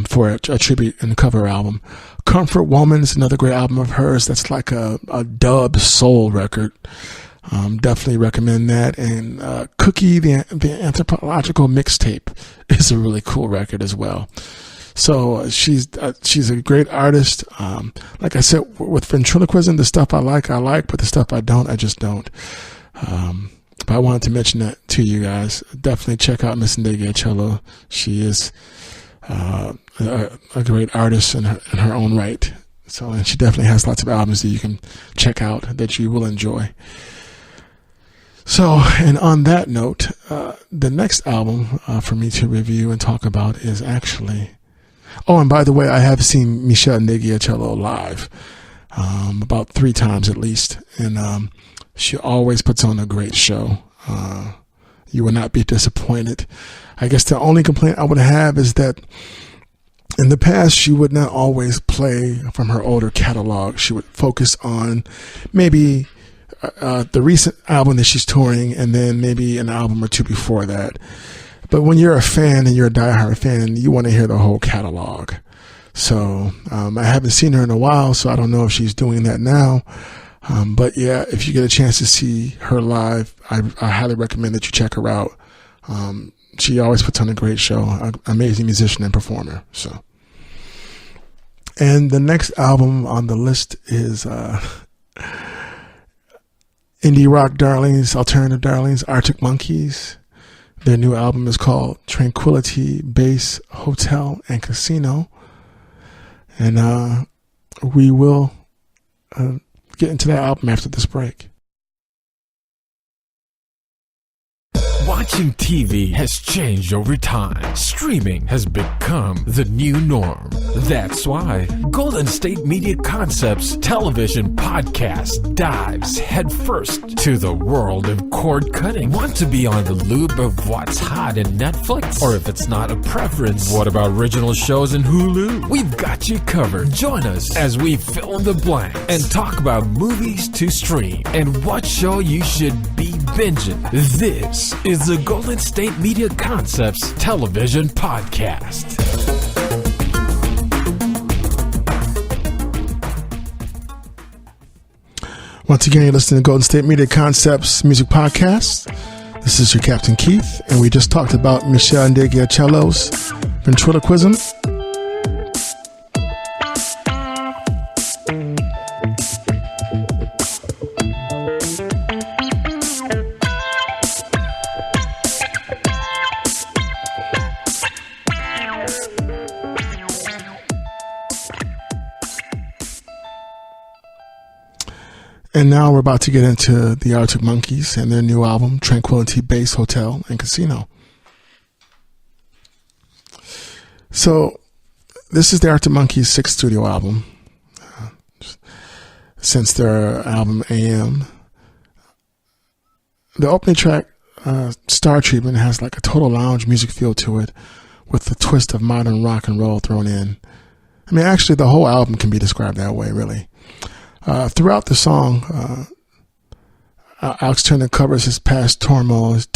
for a tribute and cover album. Comfort Woman is another great album of hers. That's like a dub soul record. Definitely recommend that. And Cookie, the Anthropological Mixtape, is a really cool record as well. So she's a great artist. Like I said, with ventriloquism, the stuff I like, but the stuff I don't, I just don't. But I wanted to mention that to you guys. Definitely check out Miss Ndegeocello. She is a great artist in her own right. So, and she definitely has lots of albums that you can check out that you will enjoy. So, and on that note, the next album for me to review and talk about is actually... Oh, and by the way, I have seen Michelle Ndegeocello live about 3 times at least. And she always puts on a great show. You will not be disappointed. I guess the only complaint I would have is that in the past, she would not always play from her older catalog. She would focus on maybe the recent album that she's touring and then maybe an album or 2 before that. But when you're a fan and you're a diehard fan, you want to hear the whole catalog. So I haven't seen her in a while, so I don't know if she's doing that now. But yeah, if you get a chance to see her live, I highly recommend that you check her out. She always puts on a great show, an amazing musician and performer. So, and the next album on the list is indie rock darlings, alternative darlings, Arctic Monkeys. Their new album is called Tranquility Base Hotel and Casino. And we will get into that album after this break. Watching TV has changed over time. Streaming has become the new norm. That's why Golden State Media Concepts television podcast dives headfirst to the world of cord cutting. Want to be on the loop of what's hot in Netflix? Or if it's not a preference, what about original shows in Hulu? We've got you covered. Join us as we fill in the blank and talk about movies to stream and what show you should be binging. This is the Golden State Media Concepts television podcast. Once again, you're listening to Golden State Media Concepts Music Podcast. This is your Captain Keith, and we just talked about Michelle Ndegeocello's ventriloquism. And now we're about to get into the Arctic Monkeys and their new album, Tranquility Base Hotel and Casino. So this is the Arctic Monkeys' sixth studio album since their album AM. The opening track, Star Treatment, has like a total lounge music feel to it with the twist of modern rock and roll thrown in. I mean, actually, the whole album can be described that way, really. Throughout the song, Alex Turner covers his past turmoils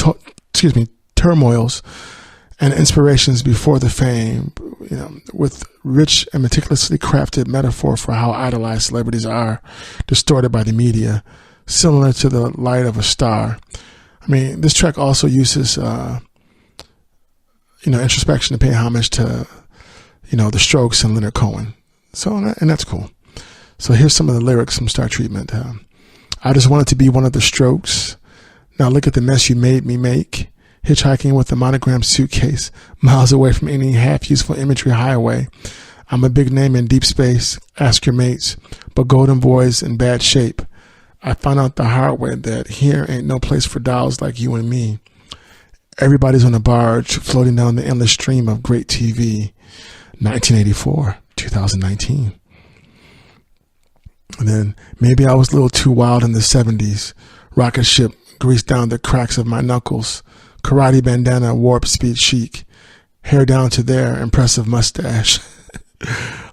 and inspirations before the fame, with rich and meticulously crafted metaphor for how idolized celebrities are, distorted by the media, similar to the light of a star. I mean, this track also uses, introspection to pay homage to, the Strokes and Leonard Cohen. So, and that's cool. So here's some of the lyrics from Star Treatment. I just wanted to be one of the Strokes. Now look at the mess you made me make. Hitchhiking with a monogram suitcase, miles away from any half-useful imagery highway. I'm a big name in deep space. Ask your mates. But Golden Boy's in bad shape. I found out the hard way that here ain't no place for dolls like you and me. Everybody's on a barge floating down the endless stream of great TV. 1984, 2019. And then maybe I was a little too wild in the 70s. Rocket ship greased down the cracks of my knuckles. Karate bandana, warp speed chic. Hair down to there, impressive mustache.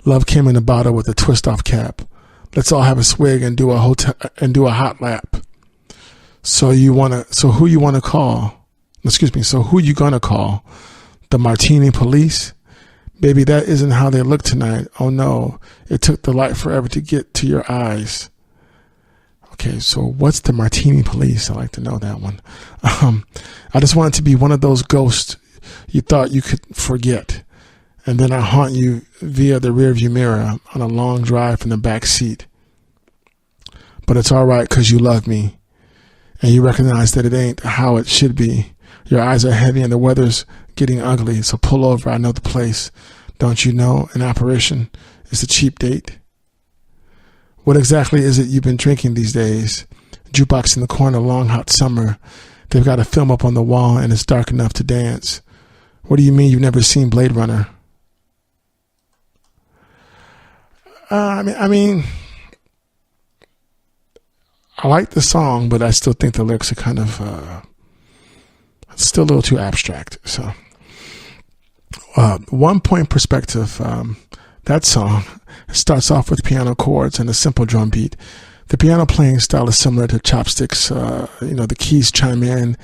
Love came in a bottle with a twist off cap. Let's all have a swig and do a hot lap. So who you gonna call? The Martini Police? Baby, that isn't how they look tonight. Oh no, it took the light forever to get to your eyes. Okay, so what's the Martini Police? I like to know that one. I just wanted to be one of those ghosts you thought you could forget. And then I haunt you via the rearview mirror on a long drive from the back seat. But it's all right because you love me. And you recognize that it ain't how it should be. Your eyes are heavy and the weather's getting ugly, so pull over, I know the place. Don't you know an apparition is a cheap date? What exactly is it you've been drinking these days? Jukebox in the corner, long hot summer. They've got a film up on the wall and it's dark enough to dance. What do you mean you've never seen Blade Runner? I mean, I like the song, but I still think the lyrics are kind of still a little too abstract. So 1 point perspective, that song starts off with piano chords and a simple drum beat. The piano playing style is similar to Chopsticks. The keys chime in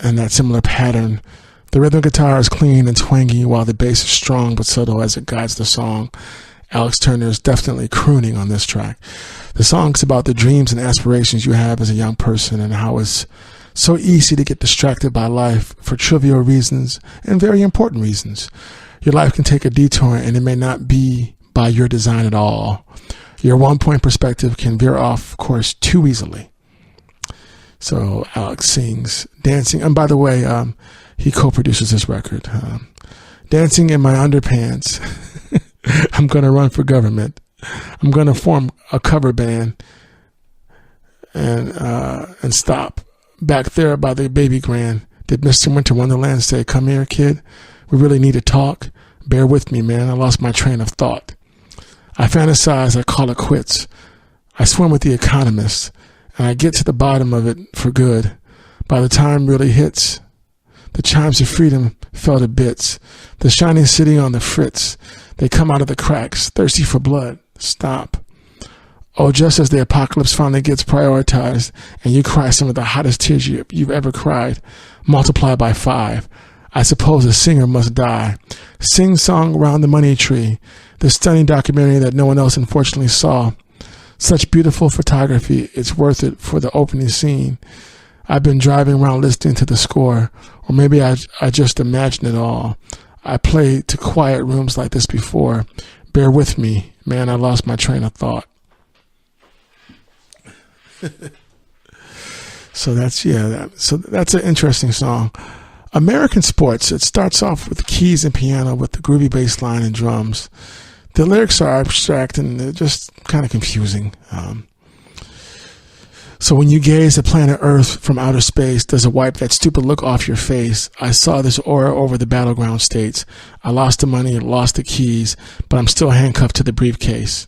that similar pattern. The rhythm guitar is clean and twangy while the bass is strong but subtle as it guides the song. Alex Turner is definitely crooning on this track. The song's about the dreams and aspirations you have as a young person and how it's so easy to get distracted by life for trivial reasons and very important reasons. Your life can take a detour and it may not be by your design at all. Your 1 point perspective can veer off course too easily. So Alex sings Dancing. And by the way, he co-produces this record. Dancing in my underpants. I'm going to run for government. I'm going to form a cover band and stop back there by the baby grand Did Mr. Winter Wonderland say, "Come here, kid. We really need to talk. Bear with me, man. I lost my train of thought." I fantasize, I call it quits. I swim with the economist, and I get to the bottom of it for good. By the time really hits, the chimes of freedom fell to bits. The shining city on the fritz. They come out of the cracks, thirsty for blood. Stop. Oh, just as the apocalypse finally gets prioritized, and you cry some of the hottest tears you've ever cried, multiply by 5. I suppose a singer must die. Sing song around the money tree. The stunning documentary that no one else unfortunately saw. Such beautiful photography, it's worth it for the opening scene. I've been driving around listening to the score, or maybe I just imagine it all. I played to quiet rooms like this before. Bear with me, man, I lost my train of thought. So that's an interesting song. American Sports, it starts off with keys and piano with the groovy bass line and drums. The lyrics are abstract and they're just kind of confusing. So when you gaze at planet Earth from outer space, does it wipe that stupid look off your face? I saw this aura over the battleground states. I lost the money, lost the keys, but I'm still handcuffed to the briefcase.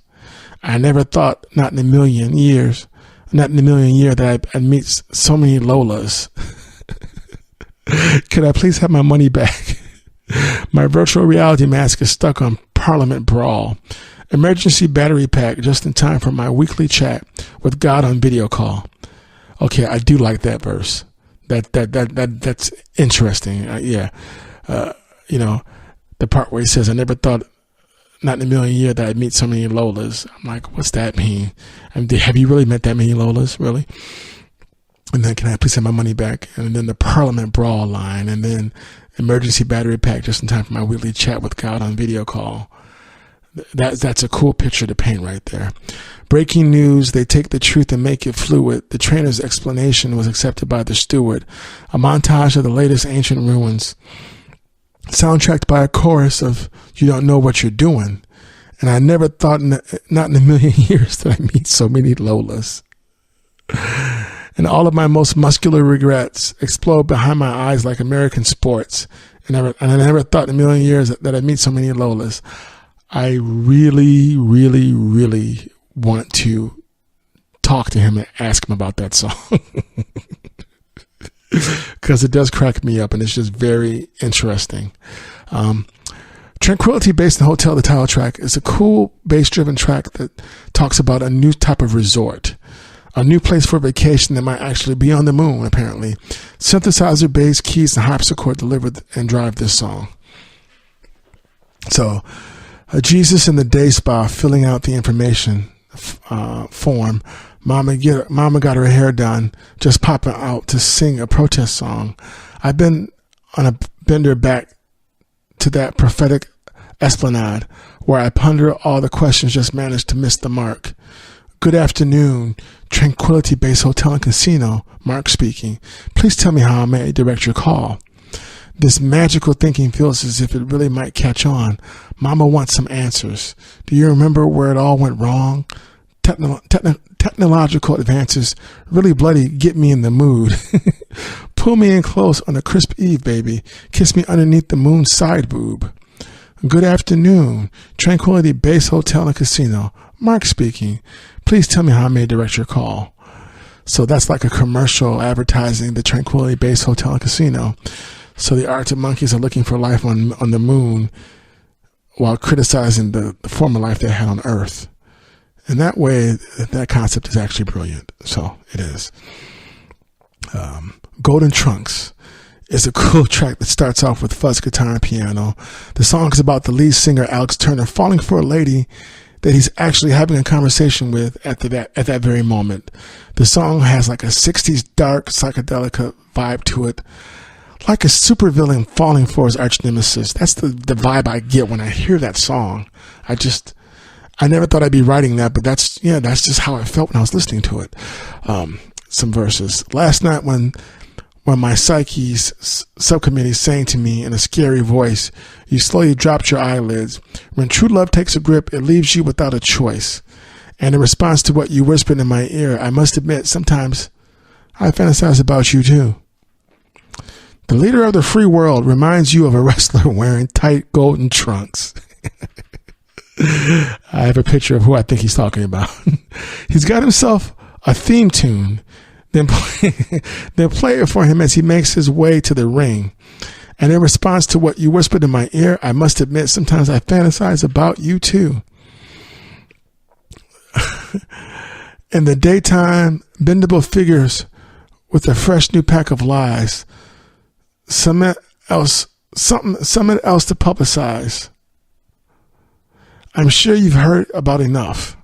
I never thought, not in a million years, that I'd meet so many Lolas. Could I please have my money back? My virtual reality mask is stuck on Parliament Brawl. Emergency battery pack just in time for my weekly chat with God on video call. Okay, I do like that verse. That's interesting. The part where he says, "I never thought, not in a million years, that I'd meet so many Lolas." I'm like, what's that mean? Have you really met that many Lolas? Really? And then, can I please have my money back? And then the Parliament Brawl line, and then emergency battery pack just in time for my weekly chat with God on video call. That's a cool picture to paint right there. Breaking news, they take the truth and make it fluid. The trainer's explanation was accepted by the steward. A montage of the latest ancient ruins. Soundtracked by a chorus of "You Don't Know What You're Doing." And I never thought, not in a million years, that I'd meet so many Lolas. And all of my most muscular regrets explode behind my eyes like American sports. And I never thought in a million years that I'd meet so many Lolas. I really, really, really want to talk to him and ask him about that song. Because it does crack me up and it's just very interesting. Tranquility Based in Hotel, the title track, is a cool bass-driven track that talks about a new type of resort. A new place for vacation that might actually be on the moon, apparently. Synthesizer, bass, keys, and harpsichord deliver and drive this song. So, Jesus in the day spa filling out the information form. Mama got her hair done, just popping out to sing a protest song. I've been on a bender back to that prophetic esplanade where I ponder all the questions, just managed to miss the mark. Good afternoon, Tranquility Base Hotel and Casino, Mark speaking. Please tell me how I may direct your call. This magical thinking feels as if it really might catch on. Mama wants some answers. Do you remember where it all went wrong? Technological advances really bloody get me in the mood. Pull me in close on a crisp eve, baby. Kiss me underneath the moon's side boob. Good afternoon, Tranquility Base Hotel and Casino, Mark speaking. Please tell me how I may direct your call. So that's like a commercial advertising the Tranquility Base Hotel and Casino. So the Arctic monkeys are looking for life on the moon while criticizing the former life they had on Earth. And that way, that concept is actually brilliant. So it is. Golden Trunks is a cool track that starts off with fuzz guitar and piano. The song is about the lead singer, Alex Turner, falling for a lady that he's actually having a conversation with at that very moment. The song has like a 60s dark psychedelic vibe to it, like a supervillain falling for his arch nemesis. That's the vibe I get when I hear that song. I never thought I'd be writing that, but that's just how I felt when I was listening to it. Some verses. Last night when my psyche's subcommittee sang to me in a scary voice, you slowly dropped your eyelids. When true love takes a grip, it leaves you without a choice. And in response to what you whispered in my ear, I must admit, sometimes I fantasize about you too. The leader of the free world reminds you of a wrestler wearing tight golden trunks. I have a picture of who I think he's talking about. He's got himself a theme tune, then play it for him as he makes his way to the ring. And in response to what you whispered in my ear, I must admit sometimes I fantasize about you too. In the daytime, bendable figures with a fresh new pack of lies. Something else to publicize. I'm sure you've heard about enough.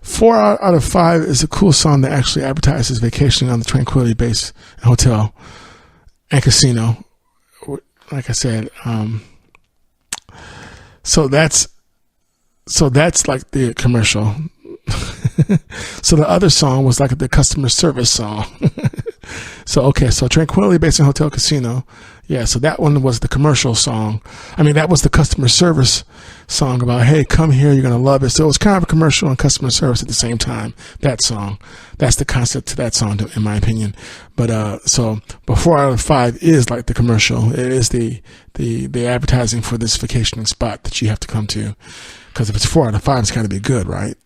4 out of 5 is a cool song that actually advertises vacationing on the Tranquility Base Hotel and Casino. Like I said, so that's like the commercial. So the other song was like the customer service song. So Tranquility Base Hotel Casino. Yeah, so that one was the commercial song. I mean, that was the customer service song about, hey, come here, you're going to love it. So it was kind of a commercial and customer service at the same time, that song. That's the concept to that song, in my opinion. But, but 4 out of 5 is like the commercial. It is the advertising for this vacationing spot that you have to come to. Because if it's 4 out of 5, it's got to be good, right?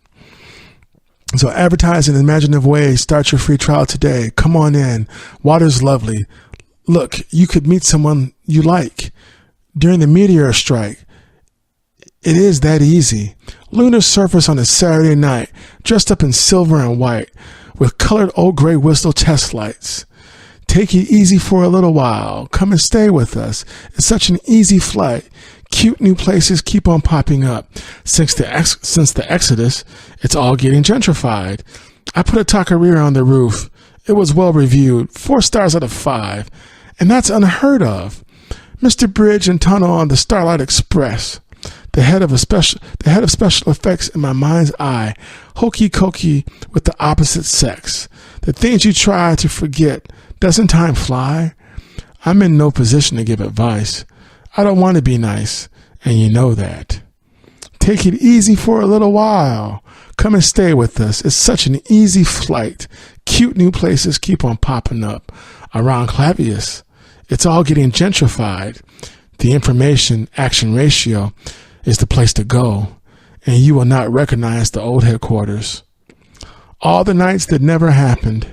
So advertise in imaginative ways. Start your free trial today. Come on in. Water's lovely. Look, you could meet someone you like during the meteor strike. It is that easy. Lunar surface on a Saturday night, dressed up in silver and white, with colored old gray whistle test lights. Take it easy for a little while. Come and stay with us. It's such an easy flight. Cute new places keep on popping up. Since the Exodus, it's all getting gentrified. I put a taqueria on the roof. It was well reviewed, 4 stars out of 5. And that's unheard of. Mr. Bridge and Tunnel on the Starlight Express. The head of special effects in my mind's eye. Hokey cokey with the opposite sex. The things you try to forget. Doesn't time fly? I'm in no position to give advice. I don't want to be nice, and you know that. Take it easy for a little while. Come and stay with us. It's such an easy flight. Cute new places keep on popping up. Around Clavius, it's all getting gentrified. The information action ratio is the place to go, and you will not recognize the old headquarters. All the nights that never happened,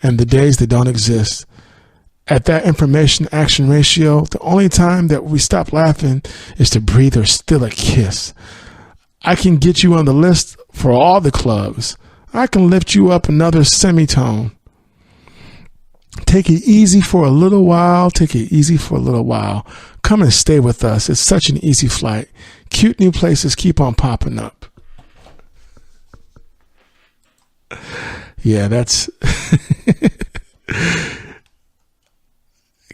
and the days that don't exist. At that information action ratio, the only time that we stop laughing is to breathe or steal a kiss. I can get you on the list for all the clubs. I can lift you up another semitone. Take it easy for a little while. Take it easy for a little while. Come and stay with us. It's such an easy flight. Cute new places keep on popping up. Yeah, that's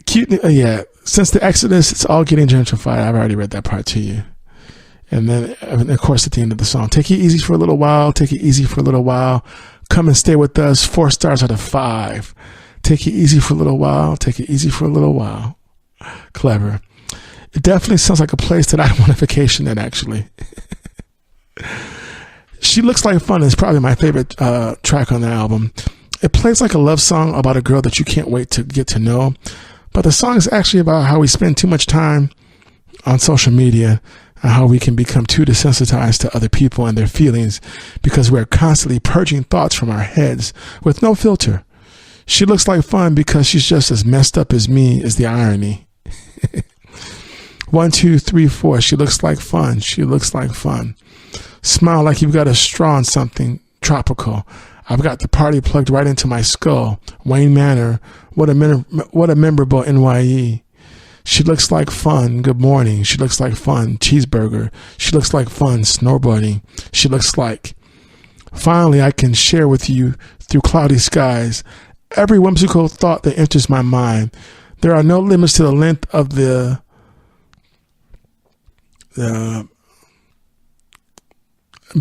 cute. Yeah, since the Exodus, it's all getting gentrified. I've already read that part to you. And then, of course, at the end of the song, take it easy for a little while. Take it easy for a little while. Come and stay with us. 4 stars out of 5. Take it easy for a little while. Take it easy for a little while. Clever. It definitely sounds like a place that I want a vacation in, actually. She Looks Like Fun is probably my favorite track on the album. It plays like a love song about a girl that you can't wait to get to know. But the song is actually about how we spend too much time on social media and how we can become too desensitized to other people and their feelings because we're constantly purging thoughts from our heads with no filter. She looks like fun because she's just as messed up as me is the irony. 1, 2, 3, 4. She looks like fun. She looks like fun. Smile like you've got a straw in something tropical. I've got the party plugged right into my skull. Wayne Manor. What a memorable NYE. She looks like fun. Good morning. She looks like fun. Cheeseburger. She looks like fun. Snowboarding. She looks like. Finally, I can share with you through cloudy skies every whimsical thought that enters my mind. There are no limits to the length of the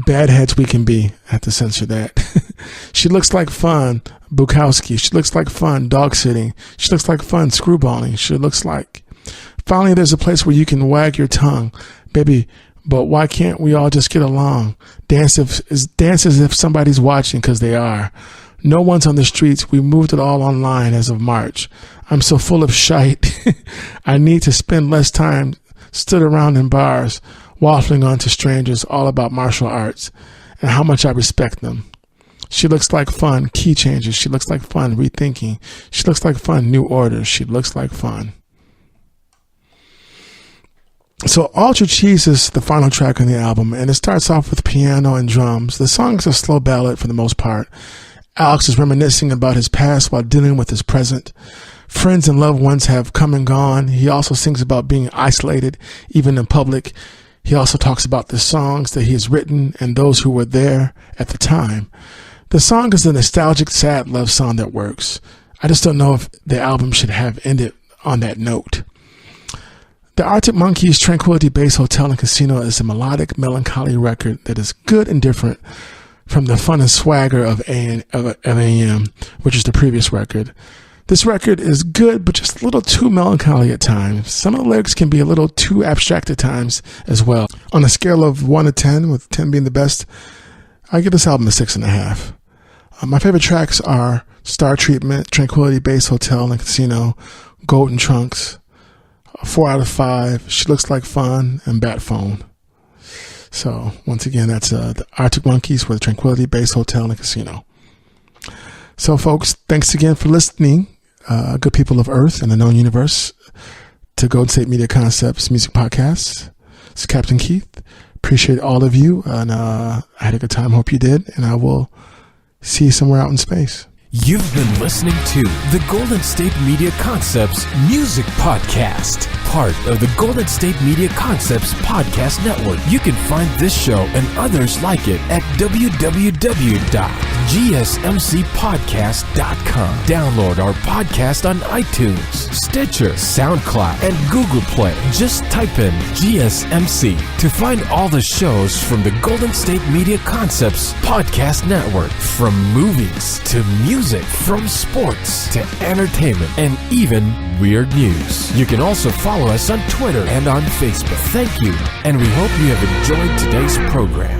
bad heads we can be. I have to censor that. She looks like fun. Bukowski. She looks like fun. Dog sitting. She looks like fun. Screwballing. She looks like. Finally, there's a place where you can wag your tongue. Baby, But why can't we all just get along? Dance as if somebody's watching, because they are. No one's on the streets. We moved it all online as of March. I'm so full of shite. I need to spend less time stood around in bars, waffling on to strangers all about martial arts and how much I respect them. She looks like fun. Key changes. She looks like fun. Rethinking. She looks like fun. New orders. She looks like fun. So Ultra Cheese is the final track on the album, and it starts off with piano and drums. The song is a slow ballad for the most part. Alex is reminiscing about his past while dealing with his present. Friends and loved ones have come and gone. He also sings about being isolated, even in public. He also talks about the songs that he has written and those who were there at the time. The song is a nostalgic, sad love song that works. I just don't know if the album should have ended on that note. The Arctic Monkeys' Tranquility Base Hotel and Casino is a melodic, melancholy record that is good and different from the fun and swagger of A.M., which is the previous record. This record is good, but just a little too melancholy at times. Some of the lyrics can be a little too abstract at times as well. On a scale of 1 to 10, with 10 being the best, I give this album a 6.5. My favorite tracks are Star Treatment, Tranquility Base Hotel and Casino, Golden Trunks, 4 out of 5, She Looks Like Fun, and Bat Phone. So, once again, that's the Arctic Monkeys with Tranquility Base Hotel and Casino. So, folks, thanks again for listening, good people of Earth and the known universe, to Golden State Media Concepts Music Podcast. It's Captain Keith. Appreciate all of you, and I had a good time. Hope you did, and I will see you somewhere out in space. You've been listening to the Golden State Media Concepts Music Podcast, part of the Golden State Media Concepts Podcast Network. You can find this show and others like it at www.gsmcpodcast.com. Download our podcast on iTunes, Stitcher, SoundCloud, and Google Play. Just type in GSMC to find all the shows from the Golden State Media Concepts Podcast Network, from movies to music, from sports to entertainment, and even weird news. You can also follow us on Twitter and on Facebook. Thank you, and we hope you have enjoyed today's program.